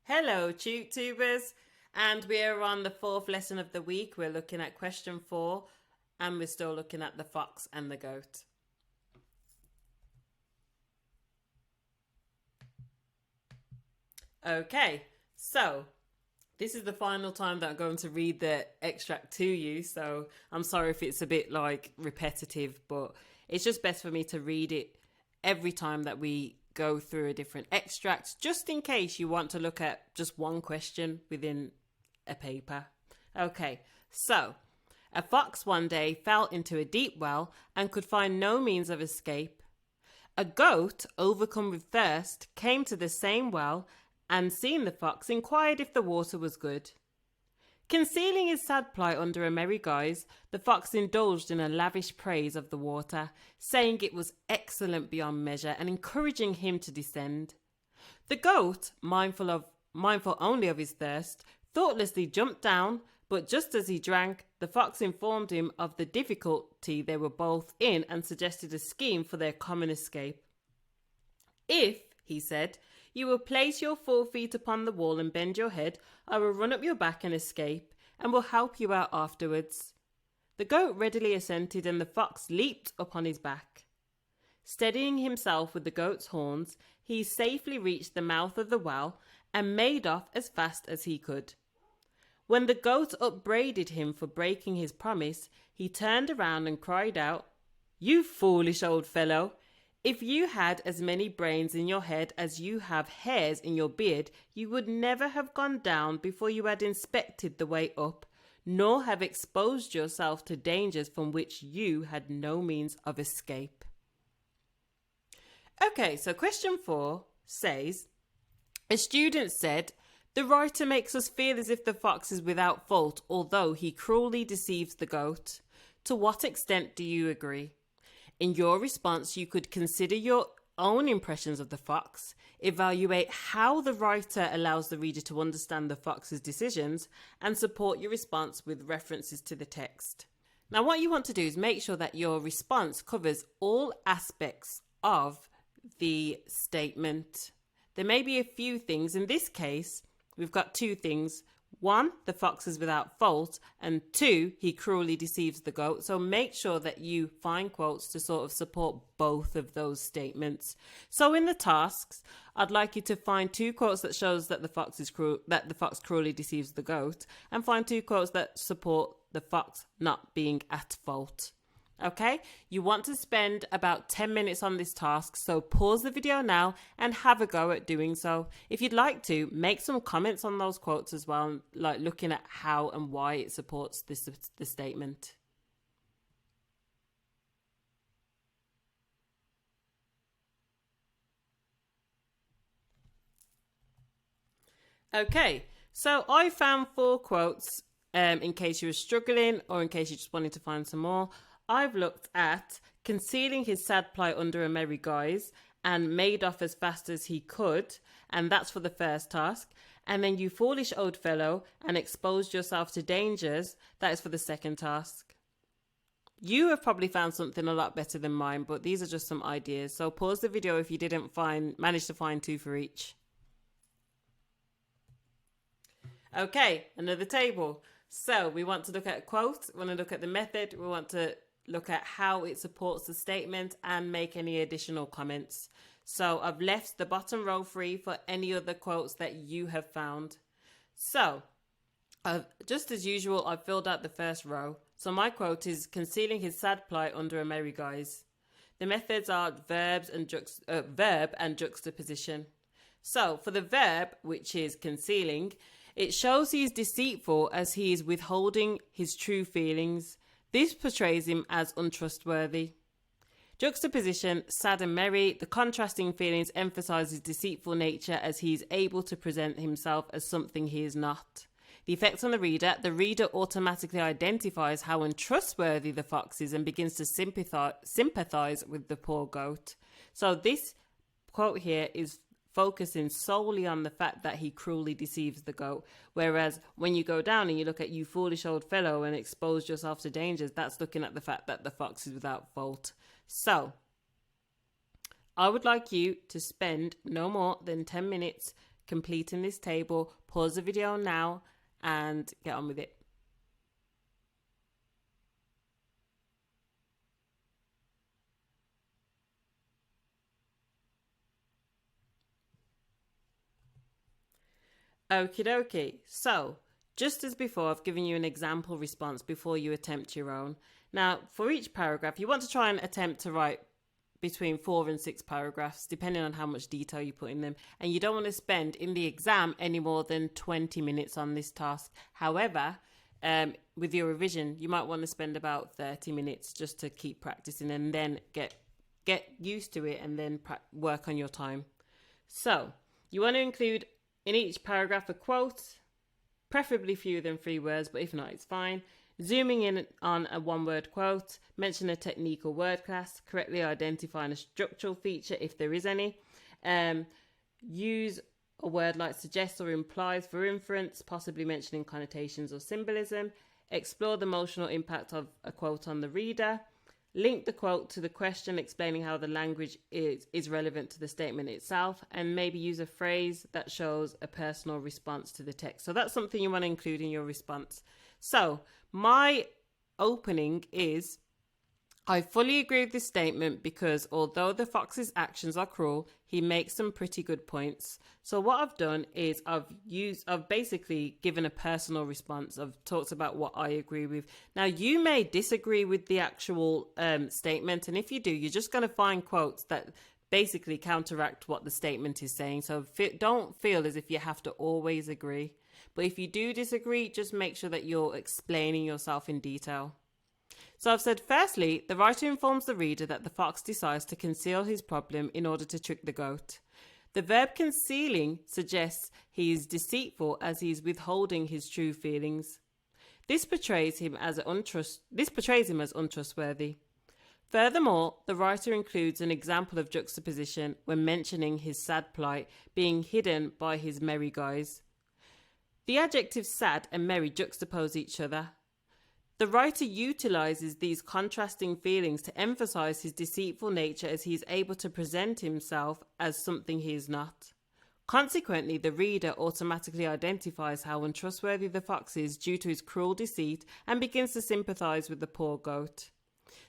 Hello, TubeTubers, and we're on the fourth lesson of the week. We're looking at question 4, and we're still looking at the fox and the goat. Okay, so this is the final time that I'm going to read the extract to you, so I'm sorry if it's a bit repetitive, but it's just best for me to read it every time that we go through a different extract, just in case you want to look at just one question within a paper. Okay, so a fox one day fell into a deep well and could find no means of escape. A goat, overcome with thirst, came to the same well and, seeing the fox, inquired if the water was good. Concealing his sad plight under a merry guise, the fox indulged in a lavish praise of the water, saying it was excellent beyond measure and encouraging him to descend. The goat, mindful only of his thirst, thoughtlessly jumped down, but just as he drank, the fox informed him of the difficulty they were both in and suggested a scheme for their common escape. "If," he said, "you will place your 4 feet upon the wall and bend your head, I will run up your back and escape, and will help you out afterwards." The goat readily assented, and the fox leaped upon his back. Steadying himself with the goat's horns, he safely reached the mouth of the well and made off as fast as he could. When the goat upbraided him for breaking his promise, he turned around and cried out, "You foolish old fellow! If you had as many brains in your head as you have hairs in your beard, you would never have gone down before you had inspected the way up, nor have exposed yourself to dangers from which you had no means of escape." Okay, so question 4 says, a student said, "The writer makes us feel as if the fox is without fault, although he cruelly deceives the goat. To what extent do you agree?" In your response, you could consider your own impressions of the fox, evaluate how the writer allows the reader to understand the fox's decisions, and support your response with references to the text. Now, what you want to do is make sure that your response covers all aspects of the statement. There may be a few things. In this case, we've got 2 things. 1, the fox is without fault, and 2, he cruelly deceives the goat. So make sure that you find quotes to sort of support both of those statements. So in the tasks, I'd like you to find 2 quotes that shows that the fox cruelly deceives the goat, and find 2 quotes that support the fox not being at fault. Okay, you want to spend about 10 minutes on this task, so pause the video now and have a go at doing so. If you'd like to, make some comments on those quotes as well, like looking at how and why it supports the statement. Okay, so I found 4 quotes in case you were struggling or in case you just wanted to find some more. I've looked at concealing his sad plight under a merry guise and made off as fast as he could, and that's for the first task. And then you foolish old fellow and exposed yourself to dangers, that is for the second task. You have probably found something a lot better than mine, but these are just some ideas. So pause the video if you didn't manage to find 2 for each. Okay, another table. So we want to look at a quote, we want to look at the method, we want to look at how it supports the statement and make any additional comments. So I've left the bottom row free for any other quotes that you have found. So just as usual, I've filled out the first row. So my quote is concealing his sad plight under a merry guise. The methods are verb and juxtaposition. So for the verb, which is concealing, it shows he is deceitful as he is withholding his true feelings. This portrays him as untrustworthy. Juxtaposition, sad and merry, the contrasting feelings emphasize his deceitful nature as he is able to present himself as something he is not. The effect on the reader automatically identifies how untrustworthy the fox is and begins to sympathize with the poor goat. So this quote here is focusing solely on the fact that he cruelly deceives the goat. Whereas when you go down and you look at "you foolish old fellow" and exposed yourself to dangers, that's looking at the fact that the fox is without fault. So I would like you to spend no more than 10 minutes completing this table. Pause the video now and get on with it. Okie dokie. So, just as before, I've given you an example response before you attempt your own. Now, for each paragraph, you want to try and attempt to write between 4 and 6 paragraphs, depending on how much detail you put in them. And you don't want to spend in the exam any more than 20 minutes on this task. However, with your revision, you might want to spend about 30 minutes just to keep practicing and then get used to it and then work on your time. So, you want to include in each paragraph a quote, preferably fewer than 3 words, but if not, it's fine. Zooming in on a 1-word quote, mention a technique or word class, correctly identifying a structural feature if there is any. Use a word like suggests or implies for inference, possibly mentioning connotations or symbolism. Explore the emotional impact of a quote on the reader. Link the quote to the question, explaining how the language is relevant to the statement itself, and maybe use a phrase that shows a personal response to the text. So that's something you want to include in your response. So my opening is, I fully agree with this statement because although the fox's actions are cruel, he makes some pretty good points. So what I've done is I've basically given a personal response. I've talked about what I agree with. Now you may disagree with the actual statement, and if you do, you're just going to find quotes that basically counteract what the statement is saying. So don't feel as if you have to always agree. But if you do disagree, just make sure that you're explaining yourself in detail. So I've said, firstly, the writer informs the reader that the fox decides to conceal his problem in order to trick the goat. The verb concealing suggests he is deceitful as he is withholding his true feelings. This portrays him as untrustworthy. Furthermore, the writer includes an example of juxtaposition when mentioning his sad plight being hidden by his merry guise. The adjectives sad and merry juxtapose each other. The writer utilizes these contrasting feelings to emphasize his deceitful nature as he is able to present himself as something he is not. Consequently, the reader automatically identifies how untrustworthy the fox is due to his cruel deceit and begins to sympathize with the poor goat.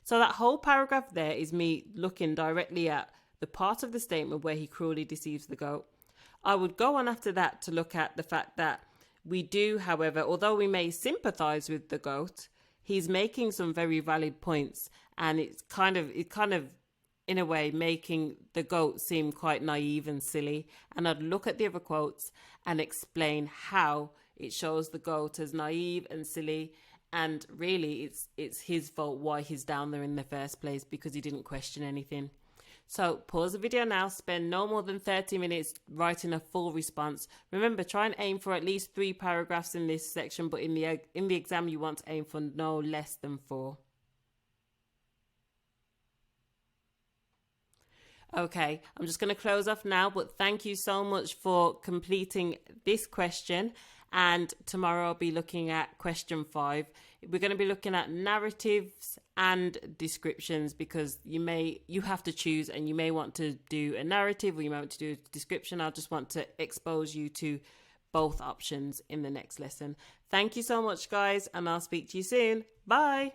So that whole paragraph there is me looking directly at the part of the statement where he cruelly deceives the goat. I would go on after that to look at the fact that we do, however, although we may sympathize with the goat, he's making some very valid points, and it's kind of in a way making the goat seem quite naive and silly. And I'd look at the other quotes and explain how it shows the goat as naive and silly, and really it's his fault why he's down there in the first place, because he didn't question anything. So pause the video now, spend no more than 30 minutes writing a full response. Remember, try and aim for at least 3 paragraphs in this section, but in the exam you want to aim for no less than 4. Okay, I'm just going to close off now, but thank you so much for completing this question. And tomorrow I'll be looking at question 5. We're going to be looking at narratives and descriptions, because you have to choose, and you may want to do a narrative or you may want to do a description. I just want to expose you to both options in the next lesson. Thank you so much, guys, and I'll speak to you soon. Bye.